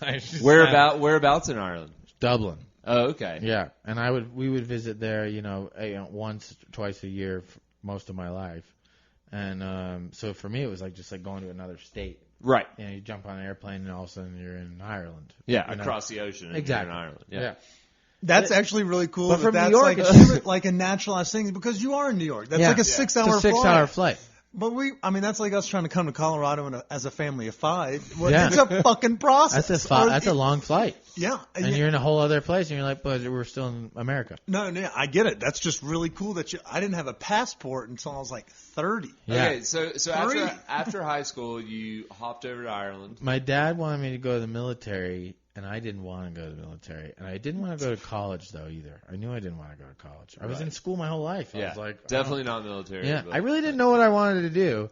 nice. Whereabouts in Ireland? Dublin. Oh, okay. Yeah, and we would visit there, once, twice a year for most of my life, and so for me it was like just like going to another state. Right. You jump on an airplane and all of a sudden you're in Ireland. Yeah, across the ocean. And exactly. You're in Ireland. Yeah. That's actually really cool. But from that's New York, like a naturalized thing because you are in New York. That's like a 6-hour it's a 6-hour flight. But that's like us trying to come to Colorado as a family of 5. Well, it's a fucking process. That's a long flight. Yeah. And you're in a whole other place, and you're like, but we're still in America. No, I get it. That's just really cool that I didn't have a passport until I was like 30. Yeah. Okay, so after high school, you hopped over to Ireland. My dad wanted me to go to the military, and I didn't want to go to the military. And I didn't want to go to college, though, either. I knew I didn't want to go to college. I was in school my whole life. I was like, definitely not military. Yeah, but. I really didn't know what I wanted to do.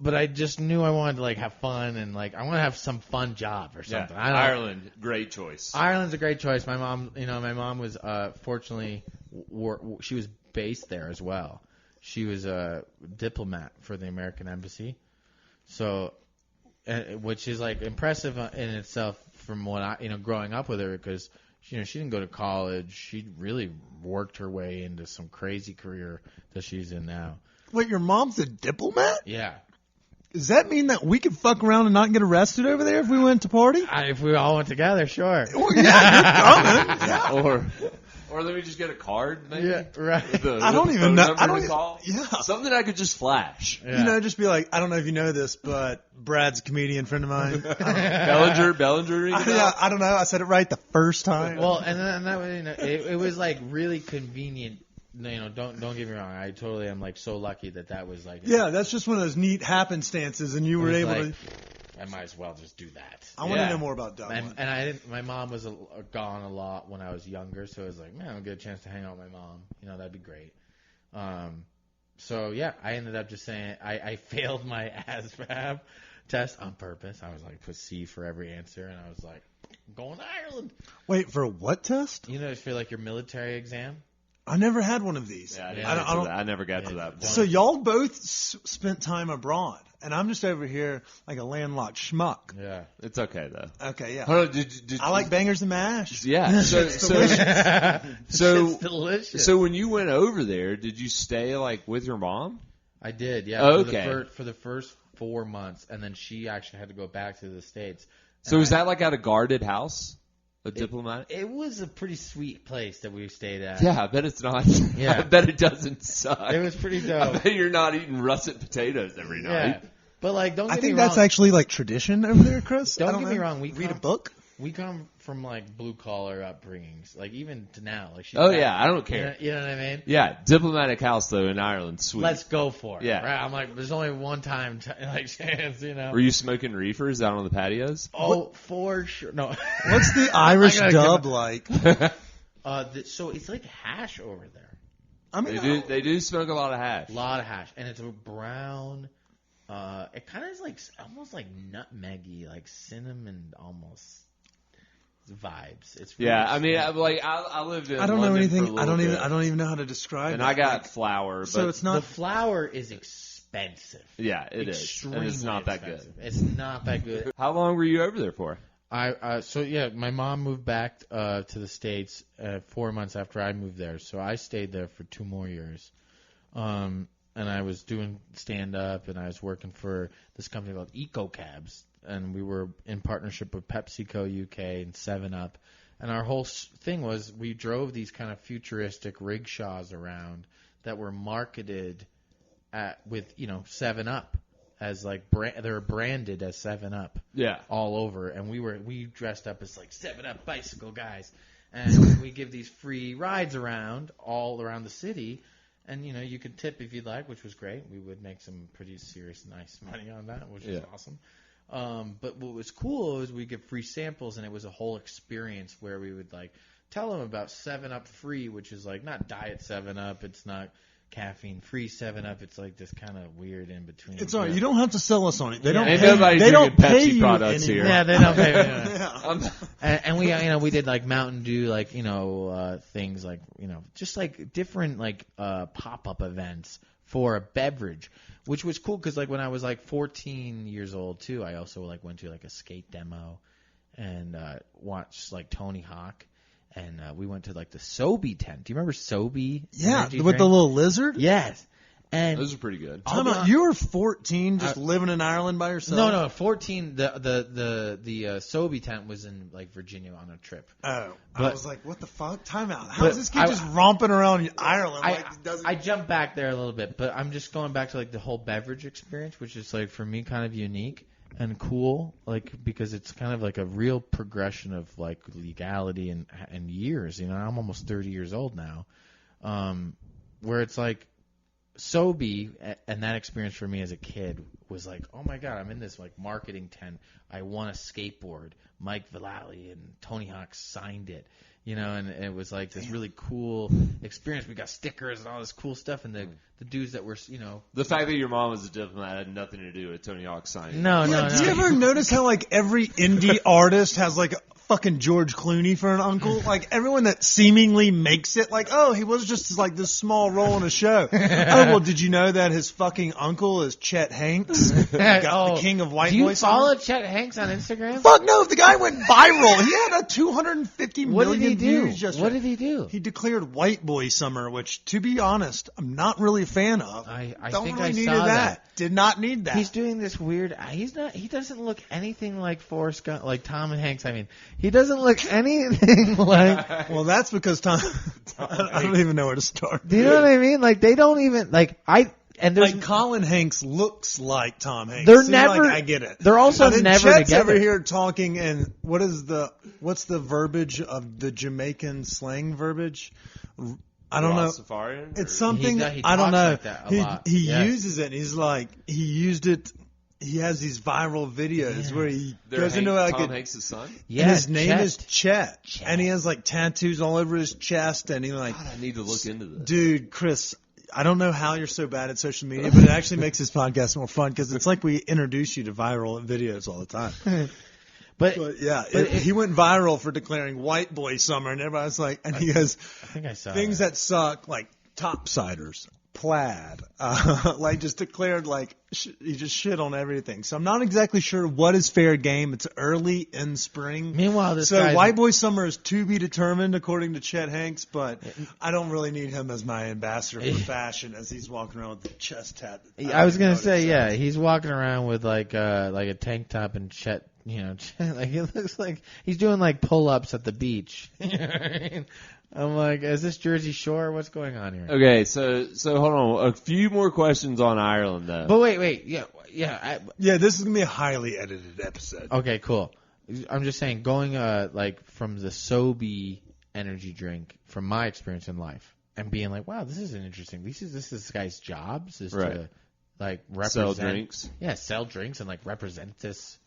But I just knew I wanted to, like, have fun and, like, I want to have some fun job or something. Yeah. Ireland, great choice. Ireland's a great choice. My mom, was, fortunately, she was based there as well. She was a diplomat for the American embassy. So, which is, like, impressive in itself from what I, growing up with her because, she didn't go to college. She really worked her way into some crazy career that she's in now. Wait, your mom's a diplomat? Yeah. Does that mean that we could fuck around and not get arrested over there if we went to party? If we all went together, sure. Well, yeah, you're coming. Yeah. Or let me just get a card, maybe. Yeah, right. I don't even know. I don't call. Yeah. Something I could just flash. Yeah. Just be like, I don't know if you know this, but Brad's a comedian friend of mine. Belenger. I don't know. I said it right the first time. Well, and that it was like really convenient. Don't get me wrong. I totally am like so lucky that was like. Yeah, that's just one of those neat happenstances, and you were able to. I might as well just do that. I want to know more about Dublin. And I didn't. My mom was gone a lot when I was younger, so I was like, man, I'll get a chance to hang out with my mom. That'd be great. So yeah, I ended up just saying I failed my ASVAB test on purpose. I was like, put C for every answer, and I was like, I'm going to Ireland. Wait, for what test? For like your military exam. I never had one of these. Yeah, I never got to that point. So y'all both spent time abroad, and I'm just over here like a landlocked schmuck. Yeah, it's okay though. Okay, yeah. Hold on, I like bangers and mash. Yeah, so it's delicious. So when you went over there, did you stay like with your mom? I did. Yeah. Oh, okay. For the first 4 months, and then she actually had to go back to the States. So was that like at a guarded house? A diplomat? It was a pretty sweet place that we stayed at. Yeah, I bet it's not. Yeah. I bet it doesn't suck. It was pretty dope. I bet you're not eating russet potatoes every night. Yeah. But like, don't get me wrong. I think that's actually like tradition over there, Chris. Don't get me wrong. We read a book. We come from like blue collar upbringings, like even to now. Like I don't care. You know what I mean? Yeah, diplomatic house though in Ireland, sweet. Let's go for it. Yeah, right? I'm like, there's only one time chance, Were you smoking reefers out on the patios? Oh, for sure. No. What's the Irish dub like? So it's like hash over there. I mean, they do smoke a lot of hash. A lot of hash, and it's a brown. It kind of is like almost like nutmeggy, like cinnamon almost. Vibes. It's really I mean, I lived in. I don't London know anything. For a little bit, I don't even know how to describe. And it. I got flour, but so it's not. The flour is expensive. Yeah, it is, and it's not that good. It's not that good. How long were you over there for? My mom moved back to the States 4 months after I moved there, so I stayed there for 2 more years. And I was doing stand up, and I was working for this company called EcoCabs. And we were in partnership with PepsiCo UK and 7-Up. And our whole thing was we drove these kind of futuristic rickshaws around that were marketed with 7-Up as like they were branded as 7-Up. Yeah. All over. And we dressed up as like 7-Up bicycle guys. And we give these free rides all around the city. And, you could tip if you'd like, which was great. We would make some pretty serious, nice money on that, which was awesome. But what was cool is we get free samples, and it was a whole experience where we would like tell them about 7-Up Free, which is like not diet 7-Up, it's not caffeine free 7-Up, it's like this kind of weird in between. It's all right. You don't have to sell us on it. They don't. They don't pay you products anymore. here. Yeah, they don't pay. And we did like Mountain Dew, like things like just like different like pop-up events for a beverage. Which was cool because like when I was like 14 years old too, I also like went to like a skate demo, and watched like Tony Hawk. And we went to like the Sobe tent. Do you remember Sobe? Yeah, with the little lizard? Yes. And those are pretty good. You were 14 just living in Ireland by yourself? No, 14. The Sobe tent was in like Virginia on a trip. Oh, but, I was like, what the fuck? Time out. How is this kid just romping around Ireland? I jumped back there a little bit, but I'm just going back to like the whole beverage experience, which is like for me kind of unique and cool, like because it's kind of like a real progression of like legality and years. You know, I'm almost 30 years old now, where it's like. Sobe and that experience for me as a kid was like, oh my god, I'm in this like marketing tent. I won a skateboard. Mike Vallely and Tony Hawk signed it, you know, and it was like this really cool experience. We got stickers and all this cool stuff, and the dudes that were, you know, the fact that your mom was a diplomat had nothing to do with Tony Hawk signing. No. Do you ever notice how like every indie artist has like fucking George Clooney for an uncle? Like everyone that seemingly makes it, like, oh, he was just like this small role in a show. Oh, well, did you know that his fucking uncle is Chet Hanks, the king of white boys? Do you follow Chet Hanks on Instagram? Fuck no, the guy went viral. He had a 250 million views yesterday. What did he do? He declared White Boy Summer, which, to be honest, I'm not really a fan of. I Don't think really I needed saw that. Did not need that. He's doing this weird. He doesn't look anything like Forrest Gump, like Tom Hanks. I mean, he doesn't look anything like. Well, that's because Tom. I don't even know where to start. Do you know what I mean? Like they don't even like like Colin Hanks looks like Tom Hanks. They're See, never. Like, I get it. They're also and then never Chet's together. over here talking, and what's the verbiage of the Jamaican slang verbiage? I don't know. Rastafarian, it's something. He I don't know. like that a lot. He uses it. And he's like he used it. He has these viral videos where he goes into like Tom Hanks' son. Yeah, and his name is Chet, and he has like tattoos all over his chest, and he like. God, I need to look into this, dude. Chris, I don't know how you're so bad at social media, but it actually makes this podcast more fun because it's like we introduce you to viral videos all the time. But he went viral for declaring White Boy Summer, and everybody's like, and he goes, I think I saw things that suck, like topsiders, plaid, like just declared like he just shit on everything. So I'm not exactly sure what is fair game. It's early in spring. Meanwhile, White Boy Summer is to be determined according to Chet Hanks, but I don't really need him as my ambassador for fashion as he's walking around with the chest tat. I was gonna say, he's walking around with like a tank top and Chet. You know, like it looks like he's doing like pull-ups at the beach. You know what I mean? I'm like, is this Jersey Shore? What's going on here? Okay, so hold on. A few more questions on Ireland, though. But wait, yeah. This is gonna be a highly edited episode. Okay, cool. I'm just saying, going like from the Sobe energy drink, from my experience in life, and being like, wow, this is an interesting. This is this guy's jobs is to like represent, sell drinks. Yeah, sell drinks and like represent this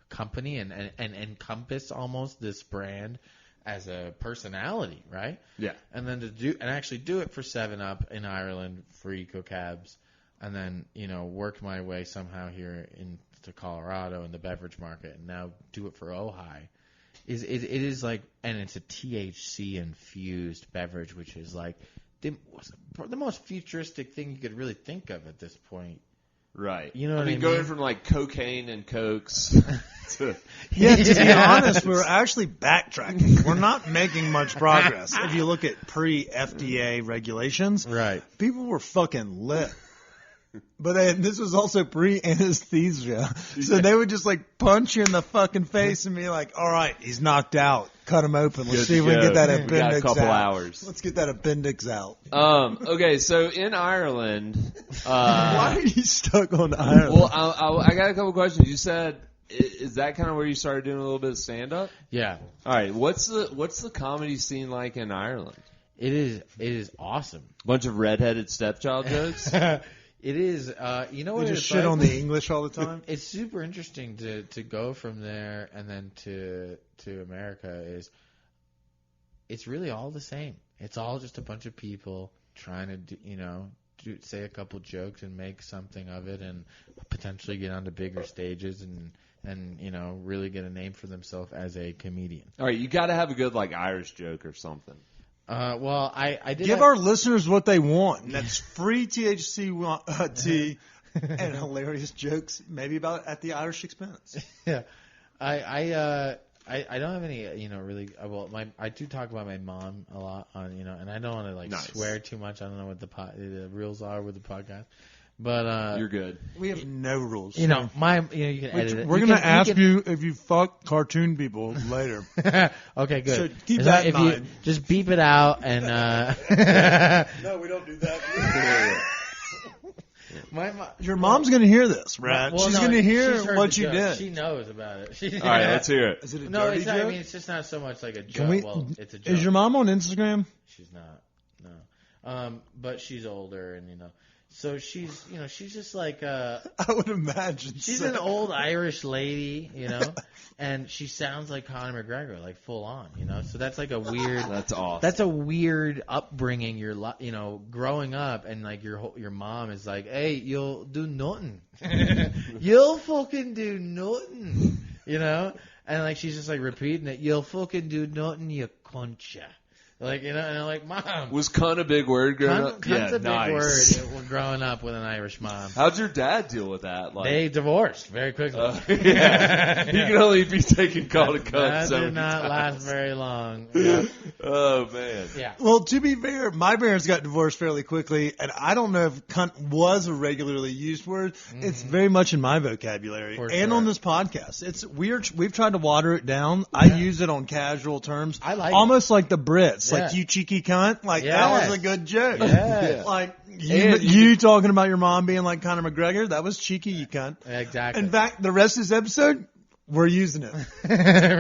company and encompass almost this brand as a personality, right? Yeah. And then actually do it for 7-Up in Ireland for eco cabs, and then work my way somehow here into Colorado in the beverage market, and now do it for Oh Hi. It is like, and it's a THC infused beverage, which is like the most futuristic thing you could really think of at this point. Right. You know what I mean? Going from like cocaine and cokes to... Yeah, to be honest, we're actually backtracking. We're not making much progress. If you look at pre-FDA regulations, right? People were fucking lit. But this was also pre-anesthesia. So they would just like punch you in the fucking face and be like, all right, he's knocked out. Cut him open. Let's see if we can get that appendix out. We got a couple hours. Let's get that appendix out. Okay, so in Ireland... why are you stuck on Ireland? Well, I got a couple questions. You said, is that kind of where you started doing a little bit of stand-up? Yeah. All right, what's the comedy scene like in Ireland? It is awesome. Bunch of redheaded stepchild jokes? It is. You know what? You just shit on the English all the time. It's super interesting to go from there and then to America. It's really all the same. It's all just a bunch of people trying to say a couple jokes and make something of it, and potentially get onto bigger stages and really get a name for themselves as a comedian. All right, you got to have a good like Irish joke or something. Well, I did give our listeners what they want, and that's free THC tea and hilarious jokes, maybe at the Irish expense. Yeah, I I don't have any, really. Well, I do talk about my mom a lot on, and I don't want to Nice. swear too much. I don't know what the rules are with the podcast, but You're good. We have no rules. you can edit it. We're going to ask you if you fuck cartoon people later. Okay, good. So keep that in mind. Just beep it out and. No, we don't do that. Your Mom. mom's going to hear this, Brad. Well, she's no, going to she's hear heard what the you joke. did. She knows about it. All right, let's hear it. Is it a No, dirty it's not. joke? I mean, it's just not so much like a joke. Can we, Well, it's a joke. is your mom on Instagram? She's not. No. But she's older, and so she's she's just like I would imagine. she's so. an old Irish lady, and she sounds like Conor McGregor, like full on, So that's like a weird. That's awesome. That's a weird upbringing. You're growing up, and like your mom is like, "Hey, you'll do nothing. You'll fucking do nothing," and like she's just like repeating it. You'll fucking do nothing, you concha. Like, and I'm like, Mom. Was cunt a big word growing up? Cunt's a big nice. word growing up with an Irish mom. How'd your dad deal with that? Like, They divorced very quickly. yeah. He can only be taken called a cunt That so did many not times. last very long. Yeah. Oh, man. Yeah. Well, to be fair, my parents got divorced fairly quickly, and I don't know if cunt was a regularly used word. It's very much in my vocabulary For and sure. on this podcast. It's weird. We've tried to water it down. I use it on casual terms. I like almost like the Brits, Yeah. like you cheeky cunt. Like Yes. that was a good joke. Yes. Like And you talking about your mom being like Conor McGregor, that was cheeky, you cunt. Exactly. In fact, the rest of this episode, we're using it.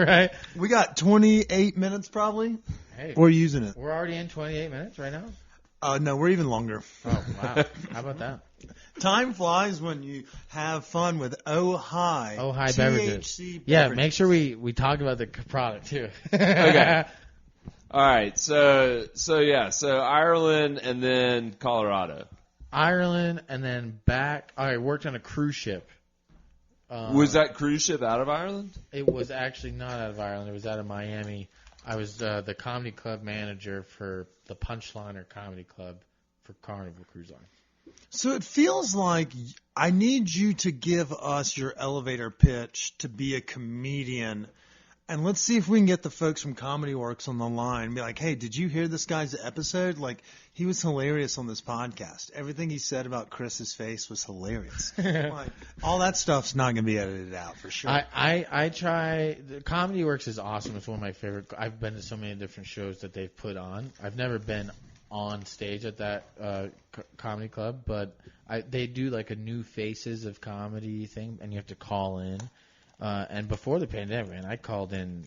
Right? We got 28 minutes probably. Hey, We're using it. we're already in 28 minutes right now? No, we're even longer. Oh, wow. How about that? Time flies when you have fun with Oh Hi. Oh Hi THC Beverages. Yeah, beverages. make sure we talk about the product, too. Okay. All right. So Ireland and then Colorado. Ireland and then back. All right, worked on a cruise ship. Was that cruise ship out of Ireland? It was actually not out of Ireland. It was out of Miami. I was the comedy club manager for the Punchliner Comedy Club for Carnival Cruise Line. So it feels like I need you to give us your elevator pitch to be a comedian. And let's see if we can get the folks from Comedy Works on the line and be like, hey, did you hear this guy's episode? Like, he was hilarious on this podcast. Everything he said about Chris's face was hilarious. Like, all that stuff's not going to be edited out for sure. I try. Comedy Works is awesome. It's one of my favorite. I've been to so many different shows that they've put on. I've never been on stage at that comedy club, but they do like a new Faces of Comedy thing, and you have to call in. And before the pandemic, man, I called in,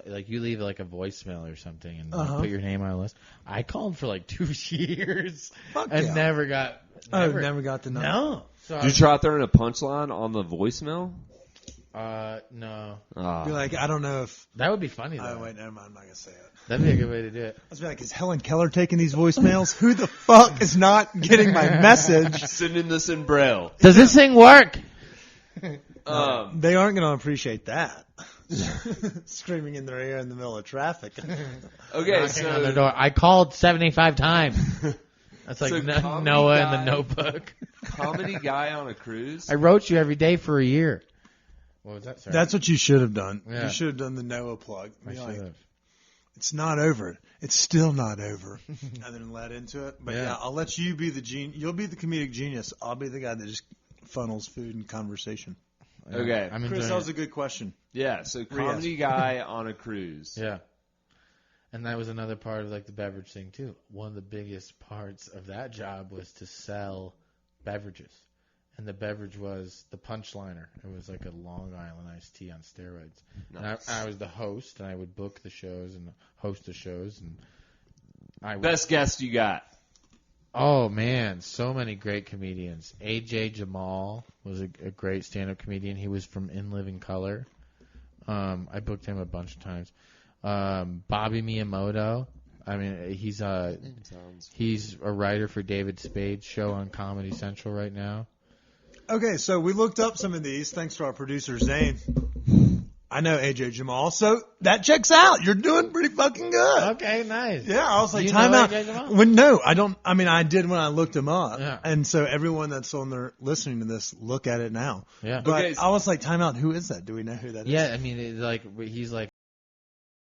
like you leave like a voicemail or something and like, put your name on a list. I called for like 2 years and yeah. never got. Never got the number. No. So Did you try throwing a punchline on the voicemail? no. Be like, I don't know if. That would be funny though. Oh, wait, never mind. I'm not going to say it. That'd be a good way to do it. I was like, is Helen Keller taking these voicemails? Who the fuck is not getting my message? Sending this in Braille. Does this thing work? They aren't going to appreciate that. Screaming in their ear in the middle of traffic. Okay, Knocking on their so door. I called 75 times. That's like So comedy Noah guy- in the Notebook. comedy guy on a cruise. I wrote you every day for a year. What was that? Sorry. That's what you should have done. Yeah. You should have done the Noah plug. I Be should like, have. it's not over. It's still not over. And then let into it. But Yeah. yeah, I'll let you be the You'll be the comedic genius. I'll be the guy that just funnels food and conversation. Okay. I'm Chris, enjoying that was it. a good question. Yeah, so comedy guy on a cruise. Yeah. And that was another part of like the beverage thing too. One of the biggest parts of that job was to sell beverages. And the beverage was the Punchliner. It was like a Long Island iced tea on steroids. Nice. And I was the host, and I would book the shows and host the shows. And I would, Best guest you got. oh man, so many great comedians. AJ Jamal was a great stand-up comedian. He was from In Living Color. I booked him a bunch of times. Bobby Miyamoto. I mean, he's a writer for David Spade's show on Comedy Central right now. Okay, so we looked up some of these thanks to our producer, Zane. I know AJ Jamal, so that checks out. You're doing pretty fucking good. Okay, nice. Yeah, I was like, You time know out. AJ Jamal? When, no, I don't. I mean, I did when I looked him up. Yeah. And so everyone that's on there listening to this, look at it now. Yeah. But Okay, so- I was like, time out. Who is that? Do we know who that is? Yeah, I mean, he's like